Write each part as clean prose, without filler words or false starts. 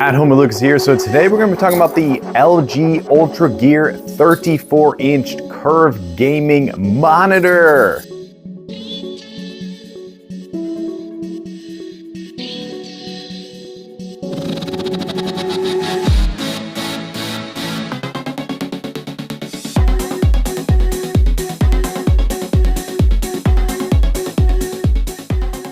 At home, Lucas here. So today we're going to be talking about the LG UltraGear 34-inch curved gaming monitor.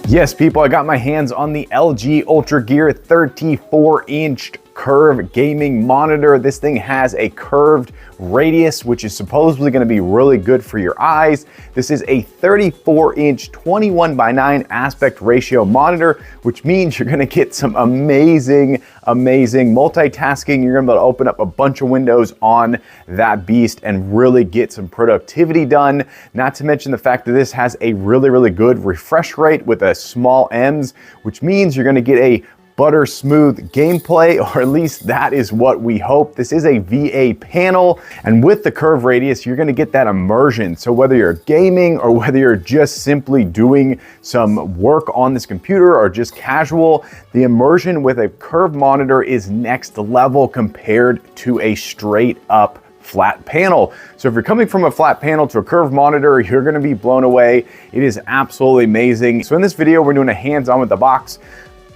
Yes, people, I got my hands on the LG UltraGear 34-inch curved gaming monitor. This thing has a curved radius, which is supposedly going to be really good for your eyes. This is a 34-inch 21:9 aspect ratio monitor, which means you're going to get some amazing multitasking. You're going to be able to open up a bunch of windows on that beast and really get some productivity done. Not to mention the fact that this has a really good refresh rate with a small M's, which means you're going to get a butter smooth gameplay, or at least that is what we hope. This is a VA panel, and with the curve radius, you're gonna get that immersion. So whether you're gaming or whether you're just simply doing some work on this computer or just casual, the immersion with a curved monitor is next level compared to a straight up flat panel. So if you're coming from a flat panel to a curved monitor, you're gonna be blown away. It is absolutely amazing. So in this video, we're doing a hands-on with the box,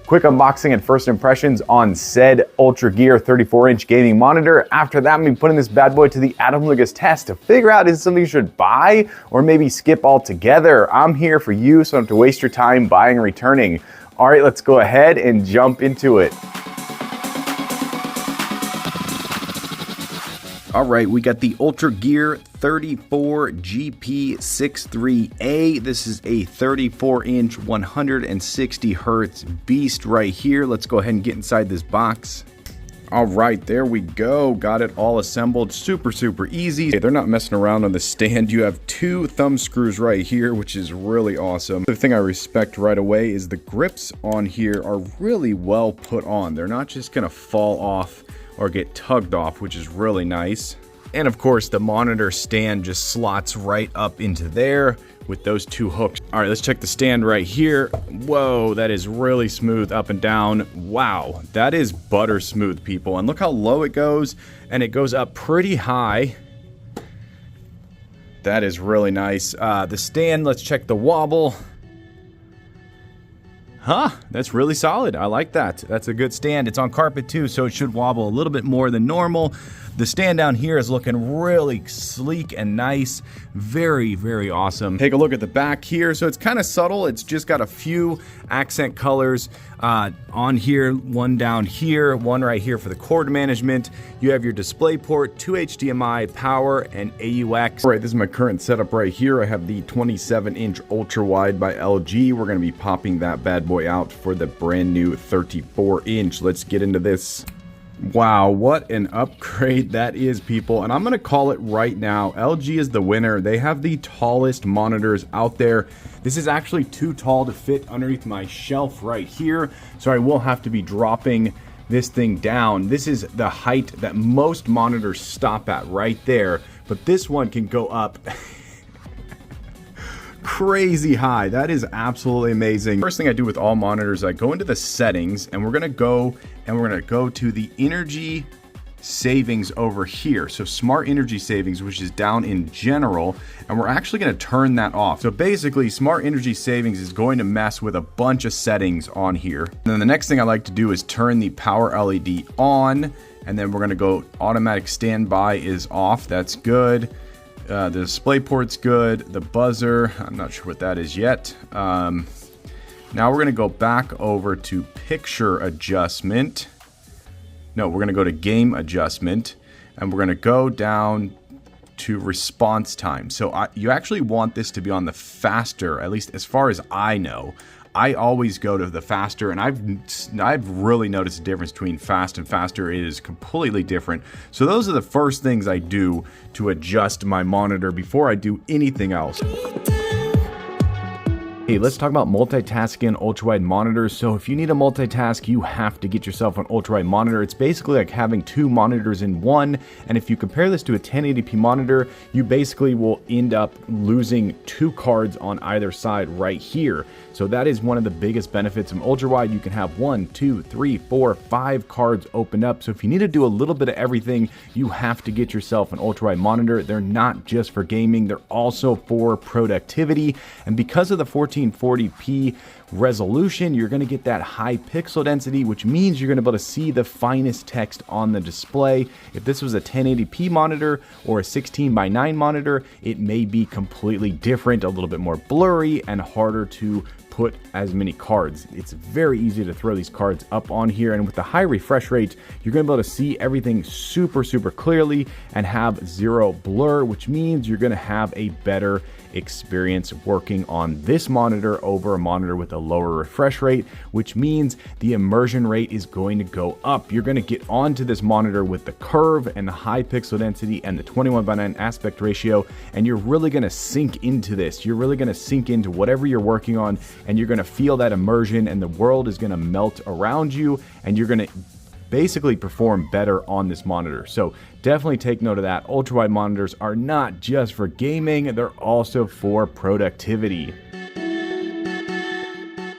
quick unboxing and first impressions on said UltraGear 34-inch gaming monitor. After that, I'm gonna be putting this bad boy to the Adam Lucas test to figure out is it something you should buy or maybe skip altogether. I'm here for you, so I don't have to waste your time buying and returning. All right, let's go ahead and jump into it. All right, we got the UltraGear 34GP63A. This is a 34-inch 160 hertz beast right here. Let's go ahead and get inside this box. All right, there we go. Got it all assembled. Super easy. They're not messing around on the stand. You have two thumb screws right here, which is really awesome. The thing I respect right away is the grips on here are really well put on. They're not just gonna fall off or get tugged off, which is really nice. And of course, the monitor stand just slots right up into there with those two hooks. All right, let's check the stand right here. Whoa, that is really smooth up and down. Wow, that is butter smooth, people. And look how low it goes, and it goes up pretty high. That is really nice. The stand, let's check the wobble. Huh, that's really solid. I like that. That's a good stand. It's on carpet too, so it should wobble a little bit more than normal. The stand down here is looking really sleek and nice. Very awesome. Take a look at the back here. So it's kind of subtle. It's just got a few accent colors on here, one down here, one right here for the cord management. You have your display port, 2 HDMI, power, and AUX. All right, this is my current setup right here. I have the 27-inch ultra wide by LG. We're gonna be popping that bad boy out for the brand new 34-inch. Let's get into this. Wow, what an upgrade that is, people. And I'm gonna call it right now, LG is the winner. They have the tallest monitors out there. This is actually too tall to fit underneath my shelf right here, so I will have to be dropping this thing down. This is the height that most monitors stop at right there, but this one can go up crazy high. That is absolutely amazing. First thing I do with all monitors, I go into the settings, and we're gonna go to the energy savings over here. So smart energy savings, which is down in general, and we're actually gonna turn that off. So basically, smart energy savings is going to mess with a bunch of settings on here. And then the next thing I like to do is turn the power LED on, and then we're gonna go automatic standby is off. That's good. The display port's good. The buzzer, I'm not sure what that is yet. Now we're gonna go back over to picture adjustment. No, we're gonna go to game adjustment, and we're gonna go down to response time. So you actually want this to be on the faster, at least as far as I know. I always go to the faster, and I've really noticed a difference between fast and faster. It is completely different. So those are the first things I do to adjust my monitor before I do anything else. Hey, let's talk about multitasking and ultra-wide monitors. So if you need a multitask, you have to get yourself an ultra-wide monitor. It's basically like having two monitors in one. And if you compare this to a 1080p monitor, you basically will end up losing two cards on either side right here. So that is one of the biggest benefits of ultra-wide. You can have 1, 2, 3, 4, 5 cards open up. So if you need to do a little bit of everything, you have to get yourself an ultra-wide monitor. They're not just for gaming, they're also for productivity. And because of the 1440p resolution, you're going to get that high pixel density, which means you're going to be able to see the finest text on the display. If this was a 1080p monitor or a 16:9 monitor, it may be completely different, a little bit more blurry and harder to put as many cards. It's very easy to throw these cards up on here, and with the high refresh rate, you're going to be able to see everything super clearly and have zero blur, which means you're going to have a better experience working on this monitor over a monitor with a lower refresh rate, which means the immersion rate is going to go up. You're going to get onto this monitor with the curve and the high pixel density and the 21:9 aspect ratio, and you're really going to sink into this. You're really going to sink into whatever you're working on, and you're going to feel that immersion, and the world is going to melt around you, and you're going to basically perform better on this monitor. So definitely take note of that. Ultra wide monitors are not just for gaming, they're also for productivity.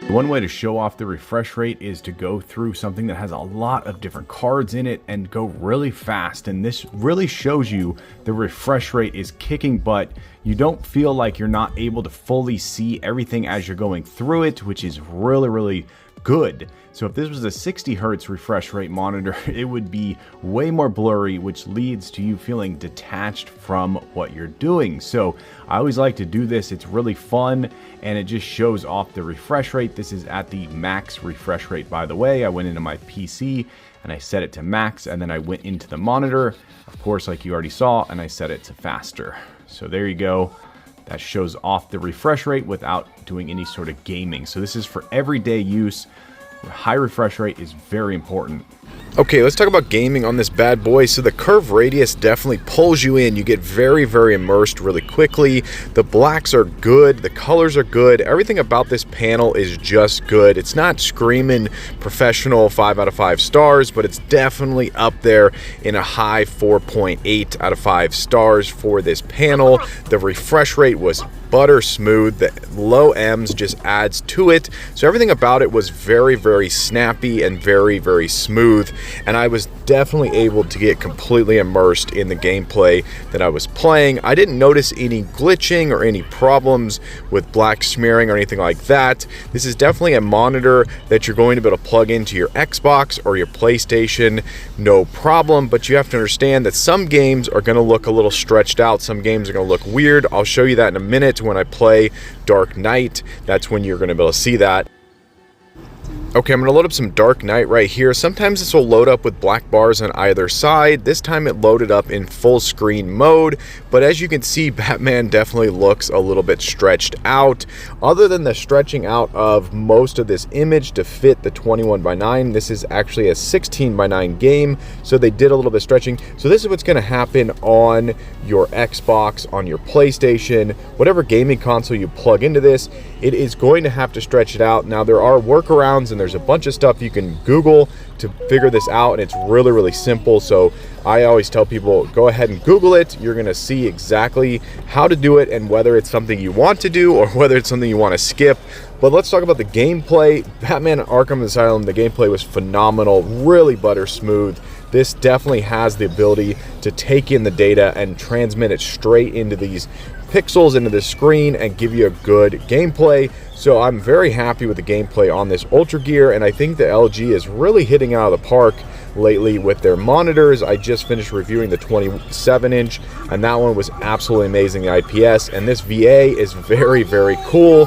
One way to show off the refresh rate is to go through something that has a lot of different cards in it and go really fast. And this really shows you the refresh rate is kicking butt. You don't feel like you're not able to fully see everything as you're going through it, which is really good. So if this was a 60 hertz refresh rate monitor, it would be way more blurry, which leads to you feeling detached from what you're doing. So I always like to do this. It's really fun, and it just shows off the refresh rate. This is at the max refresh rate, by the way. I went into my PC and I set it to max, and then I went into the monitor, of course, like you already saw, and I set it to faster. So there you go. That shows off the refresh rate without doing any sort of gaming. So this is for everyday use. High refresh rate is very important. Okay, let's talk about gaming on this bad boy. So the curve radius definitely pulls you in. You get very immersed really quickly. The blacks are good. The colors are good. Everything about this panel is just good. It's not screaming professional 5 out of 5 stars, but it's definitely up there in a high 4.8 out of 5 stars for this panel. The refresh rate was butter smooth. The low M's just adds to it. So everything about it was very snappy and very smooth. And I was definitely able to get completely immersed in the gameplay that I was playing. I didn't notice any glitching or any problems with black smearing or anything like that. This is definitely a monitor that you're going to be able to plug into your Xbox or your PlayStation, no problem. But you have to understand that some games are going to look a little stretched out. Some games are going to look weird. I'll show you that in a minute when I play Dark Knight. That's when you're going to be able to see that. Okay, I'm going to load up some Dark Knight right here. Sometimes this will load up with black bars on either side. This time it loaded up in full screen mode, but as you can see, Batman definitely looks a little bit stretched out. Other than the stretching out of most of this image to fit the 21:9, this is actually a 16:9 game, so they did a little bit of stretching. So this is what's going to happen on your Xbox, on your PlayStation, whatever gaming console you plug into this. It is going to have to stretch it out. Now there are workarounds, and there's a bunch of stuff you can Google to figure this out, and it's really simple. So I always tell people, go ahead and Google it. You're going to see exactly how to do it and whether it's something you want to do or whether it's something you want to skip. But let's talk about the gameplay. Batman Arkham Asylum, the gameplay was phenomenal, really butter smooth. This definitely has the ability to take in the data and transmit it straight into these pixels, into the screen, and give you a good gameplay. So I'm very happy with the gameplay on this UltraGear, and I think the LG is really hitting out of the park lately with their monitors. I just finished reviewing the 27-inch, and that one was absolutely amazing, the IPS, and this VA is very cool.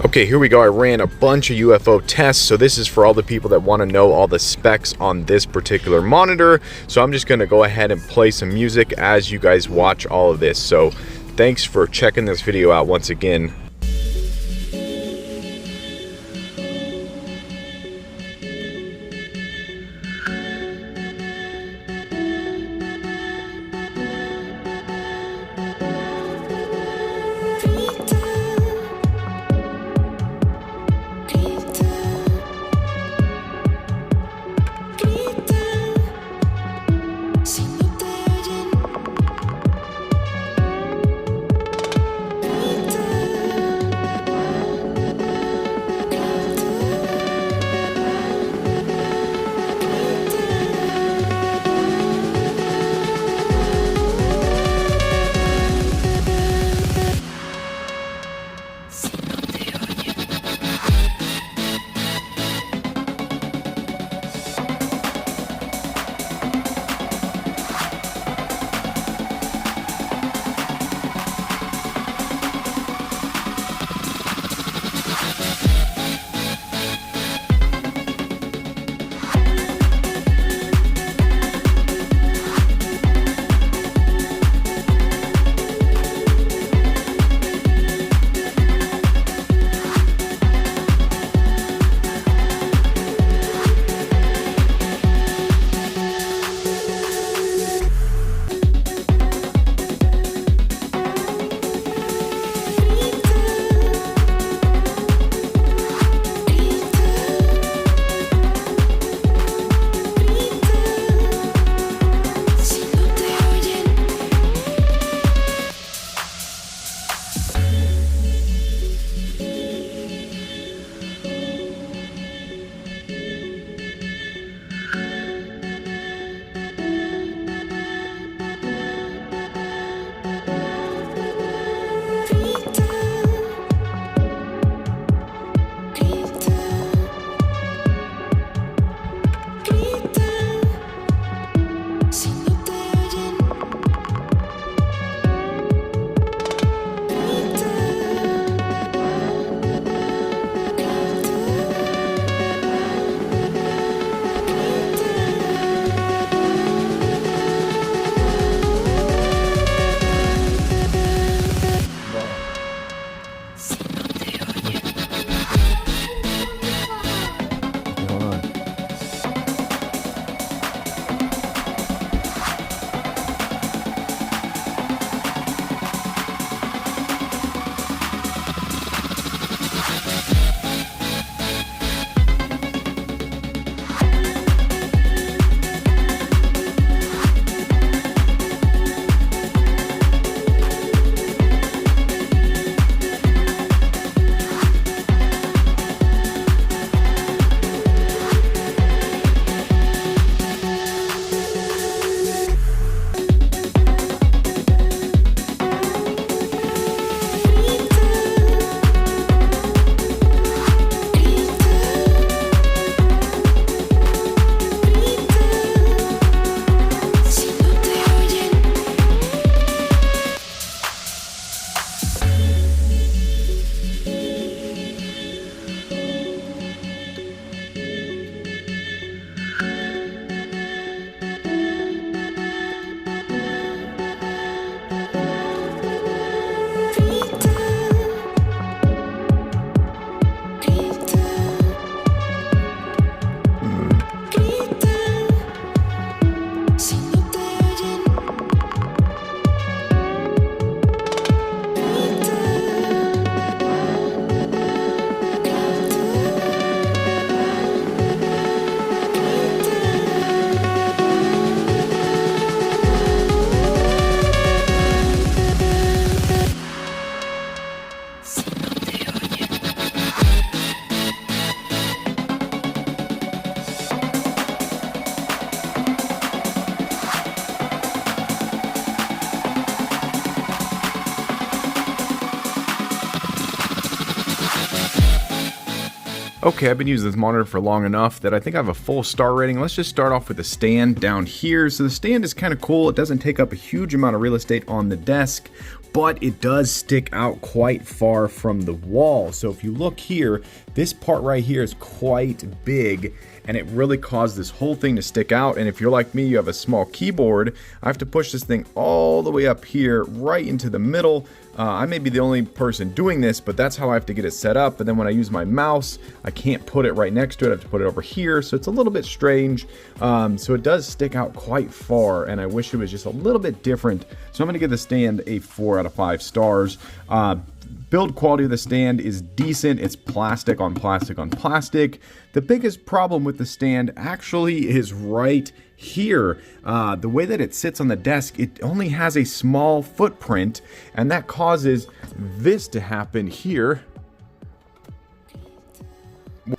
Okay, here we go. I ran a bunch of UFO tests, so this is for all the people that want to know all the specs on this particular monitor. So I'm just going to go ahead and play some music as you guys watch all of this. So thanks for checking this video out once again. Okay, I've been using this monitor for long enough that I think I have a full star rating. Let's just start off with the stand down here. So the stand is kind of cool. It doesn't take up a huge amount of real estate on the desk, but it does stick out quite far from the wall. So if you look here, this part right here is quite big, and it really caused this whole thing to stick out. And if you're like me, you have a small keyboard, I have to push this thing all the way up here, right into the middle. I may be the only person doing this, but that's how I have to get it set up. And then when I use my mouse, I can't put it right next to it. I have to put it over here. So it's a little bit strange. So it does stick out quite far, and I wish it was just a little bit different. So I'm going to give the stand a 4 out of 5 stars. Build quality of the stand is decent. It's plastic on plastic on plastic. The biggest problem with the stand actually is right here. The way that it sits on the desk, it only has a small footprint, and that causes this to happen here,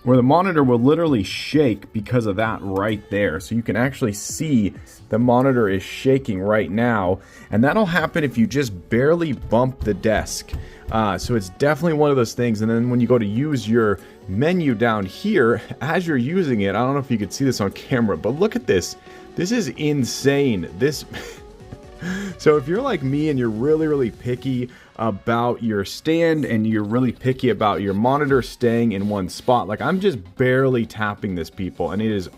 where the monitor will literally shake because of that right there. So you can actually see the monitor is shaking right now, and that'll happen if you just barely bump the desk. So it's definitely one of those things. And then when you go to use your menu down here, as you're using it, I don't know if you could see this on camera, but look at this. This is insane. So if you're like me and you're really picky about your stand, and you're really picky about your monitor staying in one spot, like I'm just barely tapping this, people, and it is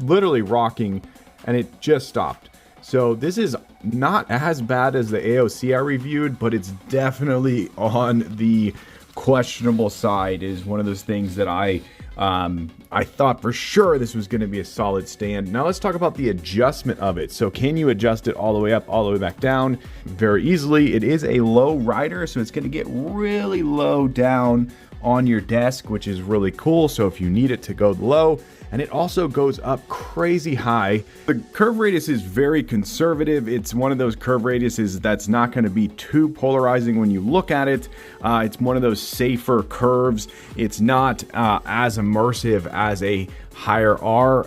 literally rocking, and it just stopped. So this is not as bad as the AOC I reviewed, but it's definitely on the questionable side. It is one of those things that I thought for sure this was going to be a solid stand. Now let's talk about the adjustment of it. So can you adjust it all the way up, all the way back down? Very easily. It is a low rider, so it's going to get really low down on your desk, which is really cool. So if you need it to go low, and it also goes up crazy high. The curve radius is very conservative. It's one of those curve radiuses that's not going to be too polarizing when you look at it. It's one of those safer curves. It's not as immersive as a higher R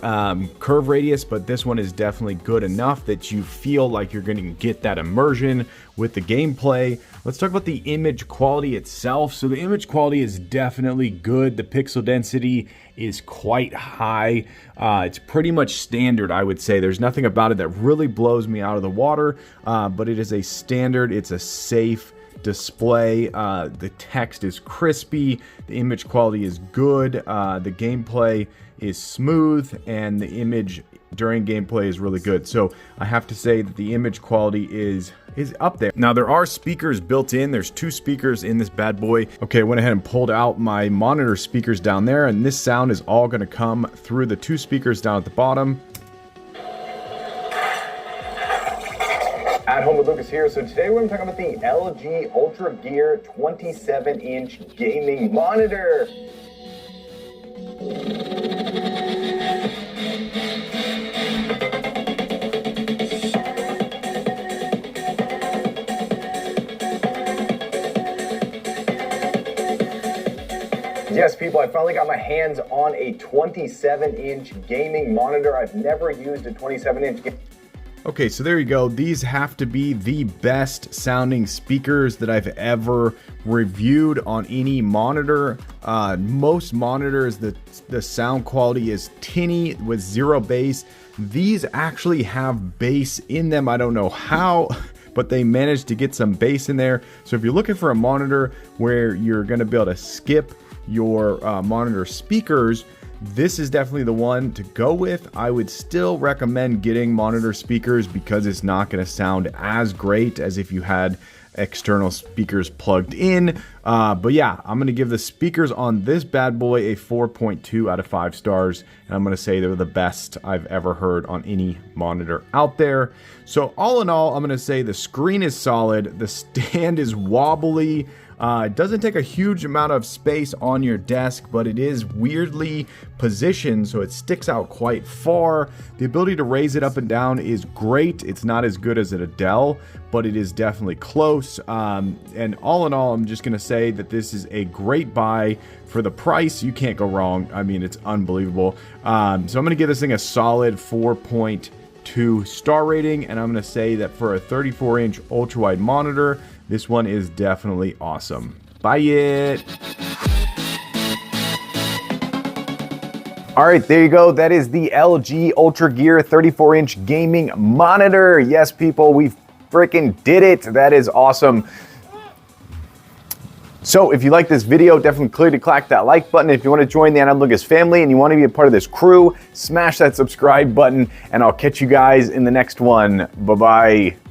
curve radius, but this one is definitely good enough that you feel like you're going to get that immersion with the gameplay. Let's talk about the image quality itself. So the image quality is definitely good. The pixel density is quite high. It's pretty much standard, I would say. There's nothing about it that really blows me out of the water, but it is a standard. It's a safe display. The text is crispy. The image quality is good. The gameplay is smooth, and the image during gameplay is really good. So I have to say that the image quality is up there. Now there are speakers built in. There's 2 speakers in this bad boy. Okay, I went ahead and pulled out my monitor speakers down there, and this sound is all going to come through the 2 speakers down at the bottom. At home with Lucas here. So today we're going to talk about the LG UltraGear 27-inch gaming monitor. Yes, people, I finally got my hands on a 27-inch gaming monitor. I've never used a 27-inch. Okay, so there you go. These have to be the best sounding speakers that I've ever reviewed on any monitor. Most monitors, the sound quality is tinny with 0 bass. These actually have bass in them. I don't know how, but they managed to get some bass in there. So if you're looking for a monitor where you're going to be able to skip your monitor speakers, this is definitely the one to go with. I would still recommend getting monitor speakers because it's not going to sound as great as if you had external speakers plugged in. But yeah, I'm going to give the speakers on this bad boy a 4.2 out of 5 stars. And I'm going to say they're the best I've ever heard on any monitor out there. So all in all, I'm going to say the screen is solid. The stand is wobbly. It doesn't take a huge amount of space on your desk, but it is weirdly positioned, so it sticks out quite far. The ability to raise it up and down is great. It's not as good as an Adele, but it is definitely close. And all in all, I'm just going to say that this is a great buy for the price. You can't go wrong. I mean, it's unbelievable. So I'm going to give this thing a solid 4.2 star rating, and I'm going to say that for a 34-inch ultra-wide monitor, this one is definitely awesome. Buy it! All right, there you go. That is the LG UltraGear 34-inch gaming monitor. Yes, people, we freaking did it. That is awesome. So if you like this video, definitely click that like button. If you want to join the Anand Lucas family and you want to be a part of this crew, smash that subscribe button, and I'll catch you guys in the next one. Bye-bye.